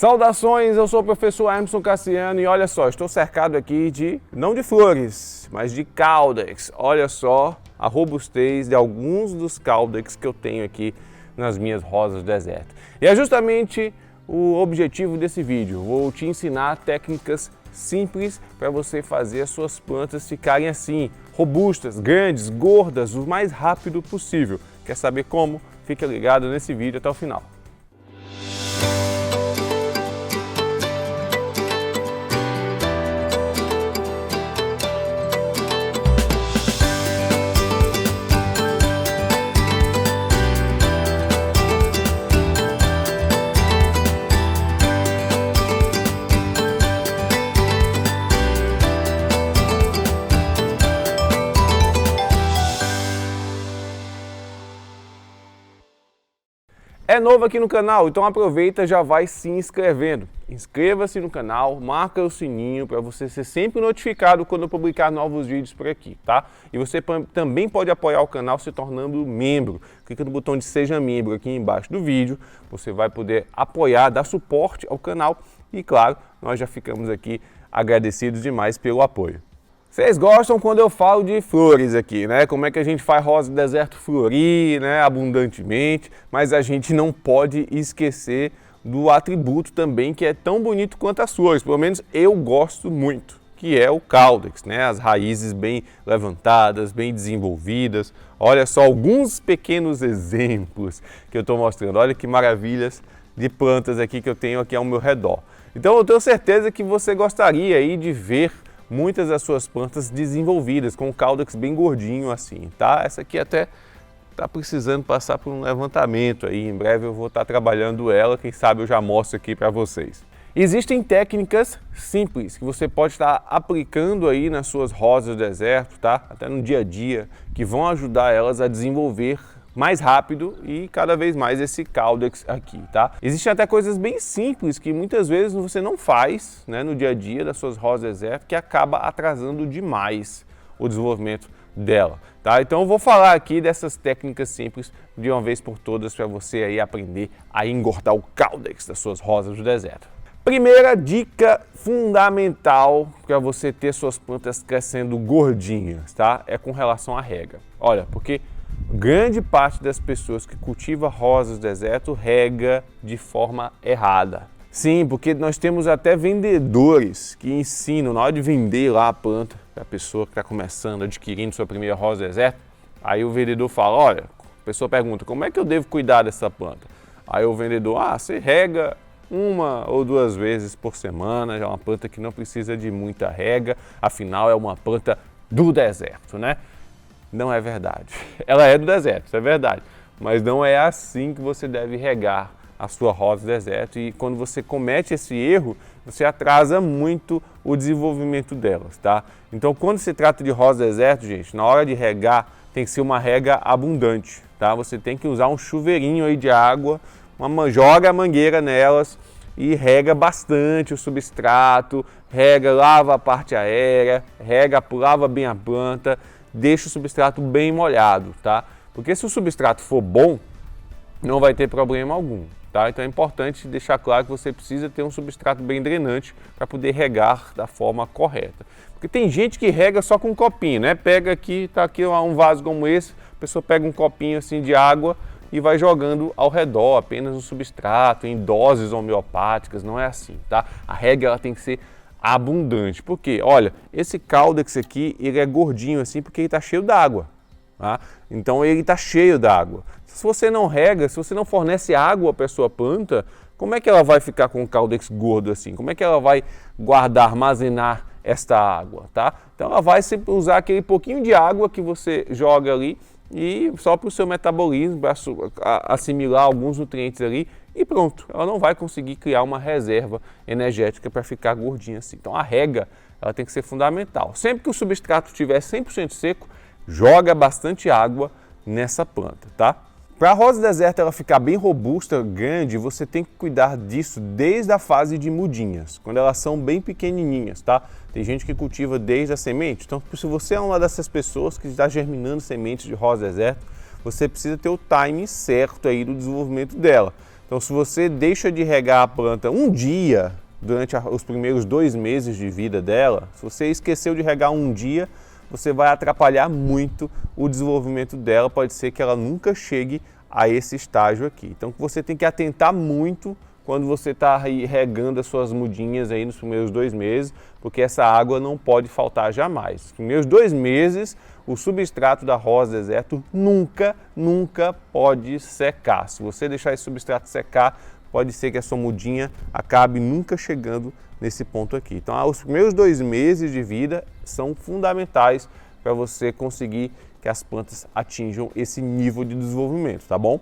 Saudações, eu sou o professor Emerson Cassiano e olha só, estou cercado aqui não de flores, mas de caudex. Olha só a robustez de alguns dos caudex que eu tenho aqui nas minhas rosas do deserto. E é justamente o objetivo desse vídeo. Vou te ensinar técnicas simples para você fazer as suas plantas ficarem assim, robustas, grandes, gordas, o mais rápido possível. Quer saber como? Fica ligado nesse vídeo até o final. É novo aqui no canal, então aproveita e já vai se inscrevendo. Inscreva-se no canal, marca o sininho para você ser sempre notificado quando eu publicar novos vídeos por aqui, tá? E você também pode apoiar o canal se tornando membro. Clica no botão de Seja Membro aqui embaixo do vídeo, você vai poder apoiar, dar suporte ao canal e, claro, nós já ficamos aqui agradecidos demais pelo apoio. Vocês gostam quando eu falo de flores aqui, né? Como é que a gente faz rosa do deserto florir, né? Abundantemente, mas a gente não pode esquecer do atributo também que é tão bonito quanto as flores, pelo menos eu gosto muito, que é o caudex, né? As raízes bem levantadas, bem desenvolvidas. Olha só alguns pequenos exemplos que eu estou mostrando. Olha que maravilhas de plantas aqui que eu tenho aqui ao meu redor. Então eu tenho certeza que você gostaria aí de ver muitas das suas plantas desenvolvidas, com o caudex bem gordinho assim, tá? Essa aqui até tá precisando passar por um levantamento aí, em breve eu vou estar trabalhando ela, quem sabe eu já mostro aqui para vocês. Existem técnicas simples que você pode estar aplicando aí nas suas rosas do deserto, tá? Até no dia a dia, que vão ajudar elas a desenvolver mais rápido e cada vez mais esse caudex aqui, tá? Existem até coisas bem simples que muitas vezes você não faz, né, no dia a dia das suas rosas do deserto, que acaba atrasando demais o desenvolvimento dela, tá? Então eu vou falar aqui dessas técnicas simples de uma vez por todas para você aí aprender a engordar o caudex das suas rosas do deserto. Primeira dica fundamental para você ter suas plantas crescendo gordinhas, tá? É com relação à rega. Olha, porque grande parte das pessoas que cultivam rosas do deserto rega de forma errada. Sim, porque nós temos até vendedores que ensinam, na hora de vender lá a planta, para a pessoa que está começando, adquirindo sua primeira rosa do deserto, aí o vendedor fala, olha, a pessoa pergunta, como é que eu devo cuidar dessa planta? Aí o vendedor, você rega 1 ou 2 vezes por semana, já é uma planta que não precisa de muita rega, afinal é uma planta do deserto, né? Não é verdade. Ela é do deserto, isso é verdade. Mas não é assim que você deve regar a sua rosa do deserto. E quando você comete esse erro, você atrasa muito o desenvolvimento delas, tá? Então, quando se trata de rosa do deserto, gente, na hora de regar, tem que ser uma rega abundante, tá? Você tem que usar um chuveirinho aí de água, joga a mangueira nelas e rega bastante o substrato, lava a parte aérea, lava bem a planta, deixa o substrato bem molhado, tá? Porque se o substrato for bom, não vai ter problema algum, tá? Então é importante deixar claro que você precisa ter um substrato bem drenante para poder regar da forma correta. Porque tem gente que rega só com um copinho, né? Pega aqui, tá aqui um vaso como esse, a pessoa pega um copinho assim de água e vai jogando ao redor apenas o substrato em doses homeopáticas, não é assim, tá? A rega ela tem que ser abundante. Por quê? Olha, esse caudex aqui, ele é gordinho assim porque ele está cheio d'água, tá? Então ele está cheio d'água. Se você não rega, se você não fornece água para a sua planta, como é que ela vai ficar com o caudex gordo assim? Como é que ela vai guardar, armazenar esta água, tá? Então ela vai sempre usar aquele pouquinho de água que você joga ali e só para o seu metabolismo, para assimilar alguns nutrientes ali e pronto. Ela não vai conseguir criar uma reserva energética para ficar gordinha assim. Então a rega ela tem que ser fundamental. Sempre que o substrato estiver 100% seco, joga bastante água nessa planta, tá? Para a rosa do deserto ela ficar bem robusta, grande, você tem que cuidar disso desde a fase de mudinhas, quando elas são bem pequenininhas, tá? Tem gente que cultiva desde a semente, então se você é uma dessas pessoas que está germinando sementes de rosa do deserto, você precisa ter o timing certo aí do desenvolvimento dela. Então Então, se você deixa de regar a planta um dia durante os primeiros 2 meses de vida dela, se você esqueceu de regar um dia, você vai atrapalhar muito o desenvolvimento dela, pode ser que ela nunca chegue a esse estágio aqui. Então você tem que atentar muito quando você está regando as suas mudinhas aí nos primeiros 2 meses, porque essa água não pode faltar jamais. Nos primeiros 2 meses, o substrato da rosa deserto nunca pode secar. Se você deixar esse substrato secar, pode ser que a sua mudinha acabe nunca chegando nesse ponto aqui. Então, os primeiros 2 meses de vida são fundamentais para você conseguir que as plantas atinjam esse nível de desenvolvimento, tá bom?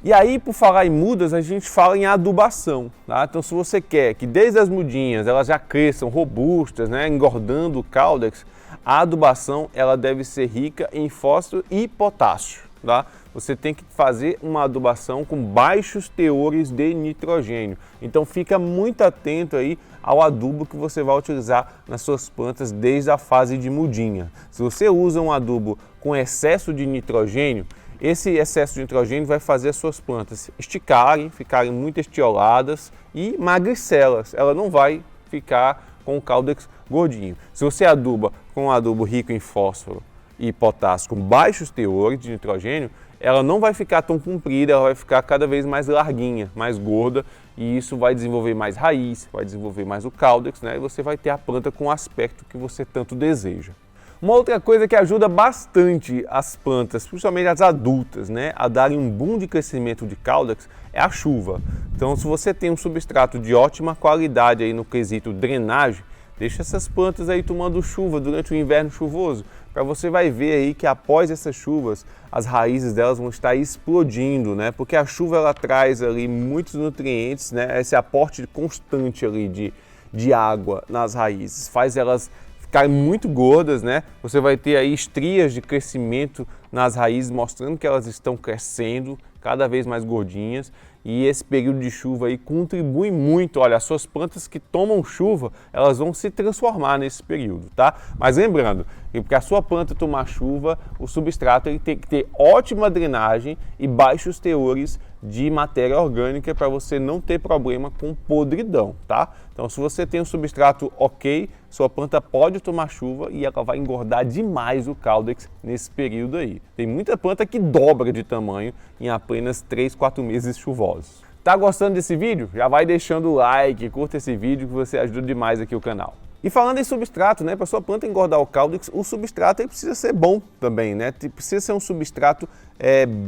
E aí, por falar em mudas, a gente fala em adubação, tá? Então, se você quer que desde as mudinhas elas já cresçam robustas, né, engordando o caudex, a adubação ela deve ser rica em fósforo e potássio, tá? Você tem que fazer uma adubação com baixos teores de nitrogênio. Então fica muito atento aí ao adubo que você vai utilizar nas suas plantas desde a fase de mudinha. Se você usa um adubo com excesso de nitrogênio, esse excesso de nitrogênio vai fazer as suas plantas esticarem, ficarem muito estioladas e magricelas. Ela não vai ficar com o caudex gordinho. Se você aduba com um adubo rico em fósforo e potássio com baixos teores de nitrogênio, ela não vai ficar tão comprida, ela vai ficar cada vez mais larguinha, mais gorda, e isso vai desenvolver mais raiz, vai desenvolver mais o caudex, né? E você vai ter a planta com o aspecto que você tanto deseja. Uma outra coisa que ajuda bastante as plantas, principalmente as adultas, né, a darem um boom de crescimento de caudex é a chuva. Então, se você tem um substrato de ótima qualidade aí no quesito drenagem, deixa essas plantas aí tomando chuva durante o inverno chuvoso, para você vai ver aí que após essas chuvas, as raízes delas vão estar explodindo, né? Porque a chuva ela traz ali muitos nutrientes, né? Esse aporte constante ali de água nas raízes, faz elas ficarem muito gordas, né? Você vai ter aí estrias de crescimento nas raízes, mostrando que elas estão crescendo cada vez mais gordinhas. E esse período de chuva aí contribui muito. Olha, as suas plantas que tomam chuva, elas vão se transformar nesse período, tá? Mas lembrando, que para a sua planta tomar chuva, o substrato ele tem que ter ótima drenagem e baixos teores de matéria orgânica para você não ter problema com podridão, tá? Então, se você tem um substrato ok, sua planta pode tomar chuva e ela vai engordar demais o caudex nesse período aí. Tem muita planta que dobra de tamanho em apenas 3, 4 meses chuvosos. Tá gostando desse vídeo? Já vai deixando o like, curta esse vídeo que você ajuda demais aqui o canal. E falando em substrato, né, para sua planta engordar o caudex, o substrato ele precisa ser bom também, né? Precisa ser um substrato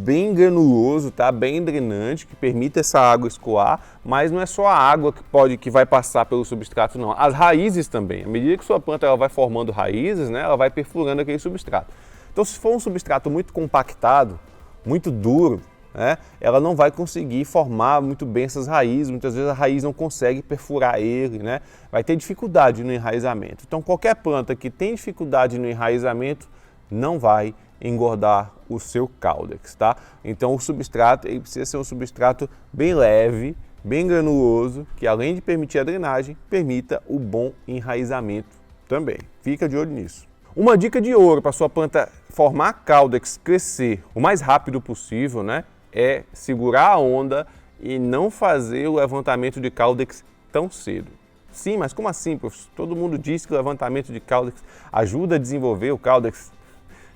bem granuloso, tá? Bem drenante, que permita essa água escoar, mas não é só a água que vai passar pelo substrato, não. As raízes também. À medida que sua planta ela vai formando raízes, né, ela vai perfurando aquele substrato. Então, se for um substrato muito compactado, muito duro, né, ela não vai conseguir formar muito bem essas raízes, muitas vezes a raiz não consegue perfurar ele, né, vai ter dificuldade no enraizamento. Então qualquer planta que tem dificuldade no enraizamento não vai engordar o seu caudex, tá? Então o substrato ele precisa ser um substrato bem leve, bem granuloso, que além de permitir a drenagem, permita o bom enraizamento também. Fica de olho nisso. Uma dica de ouro para sua planta formar caudex, crescer o mais rápido possível, né, é segurar a onda e não fazer o levantamento de caudex tão cedo. Sim, mas como assim, professor? Todo mundo diz que o levantamento de caudex ajuda a desenvolver o caudex.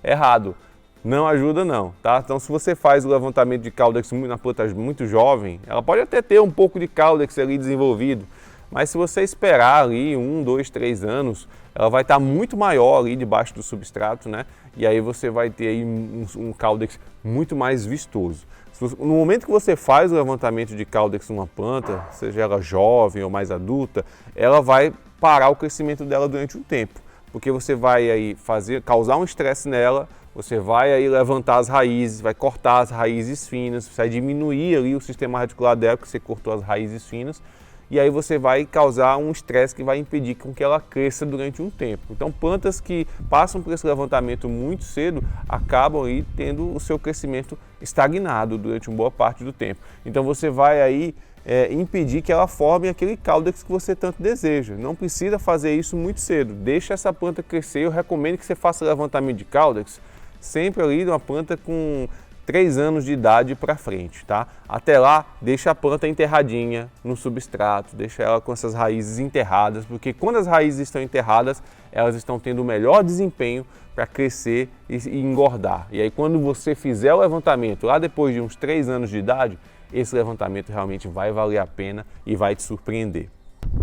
Errado, não ajuda não, tá? Então se você faz o levantamento de caudex na planta muito jovem, ela pode até ter um pouco de caudex ali desenvolvido, mas se você esperar ali 1, 2, 3 anos, ela vai estar muito maior ali debaixo do substrato, né? E aí você vai ter aí um caudex muito mais vistoso. No momento que você faz o levantamento de caudex numa planta, seja ela jovem ou mais adulta, ela vai parar o crescimento dela durante um tempo, porque você vai aí causar um estresse nela, você vai aí levantar as raízes, vai cortar as raízes finas, você vai diminuir ali o sistema radicular dela, porque você cortou as raízes finas, e aí você vai causar um estresse que vai impedir com que ela cresça durante um tempo. Então plantas que passam por esse levantamento muito cedo acabam aí tendo o seu crescimento estagnado durante uma boa parte do tempo. Então você vai aí impedir que ela forme aquele caudex que você tanto deseja. Não precisa fazer isso muito cedo, deixa essa planta crescer. Eu recomendo que você faça levantamento de caudex sempre ali de uma planta com 3 anos de idade para frente, tá? Até lá, deixa a planta enterradinha no substrato, deixa ela com essas raízes enterradas, porque quando as raízes estão enterradas, elas estão tendo o melhor desempenho para crescer e engordar. E aí quando você fizer o levantamento lá depois de uns 3 anos de idade, esse levantamento realmente vai valer a pena e vai te surpreender.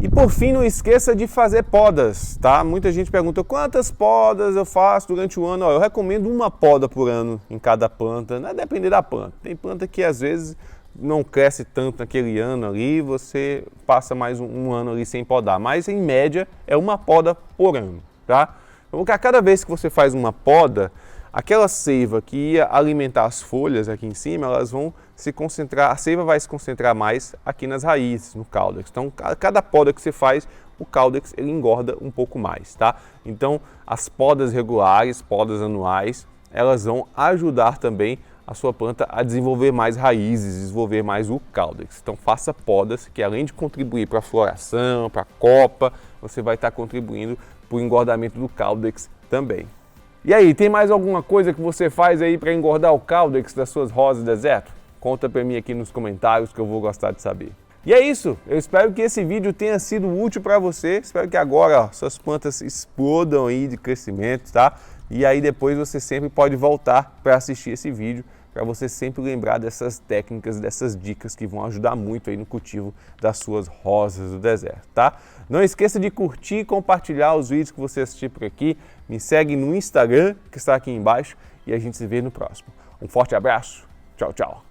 E por fim, não esqueça de fazer podas, tá? Muita gente pergunta quantas podas eu faço durante o ano. Ó, eu recomendo uma poda por ano em cada planta, não é depender da planta. Tem planta que às vezes não cresce tanto naquele ano ali, você passa mais um ano ali sem podar, mas em média é uma poda por ano, tá? Então, a cada vez que você faz uma poda, aquela seiva que ia alimentar as folhas aqui em cima, elas vão se concentrar, a seiva vai se concentrar mais aqui nas raízes, no caudex. Então, cada poda que você faz, o caudex ele engorda um pouco mais, tá? Então, as podas regulares, podas anuais, elas vão ajudar também a sua planta a desenvolver mais raízes, desenvolver mais o caudex. Então, faça podas que além de contribuir para a floração, para a copa, você vai estar contribuindo para o engordamento do caudex também. E aí, tem mais alguma coisa que você faz aí para engordar o caudex das suas rosas do deserto? Conta para mim aqui nos comentários que eu vou gostar de saber. E é isso, eu espero que esse vídeo tenha sido útil para você, espero que agora suas plantas explodam aí de crescimento, tá? E aí depois você sempre pode voltar para assistir esse vídeo, para você sempre lembrar dessas técnicas, dessas dicas que vão ajudar muito aí no cultivo das suas rosas do deserto, tá? Não esqueça de curtir e compartilhar os vídeos que você assistir por aqui, me segue no Instagram, que está aqui embaixo, e a gente se vê no próximo. Um forte abraço, tchau, tchau!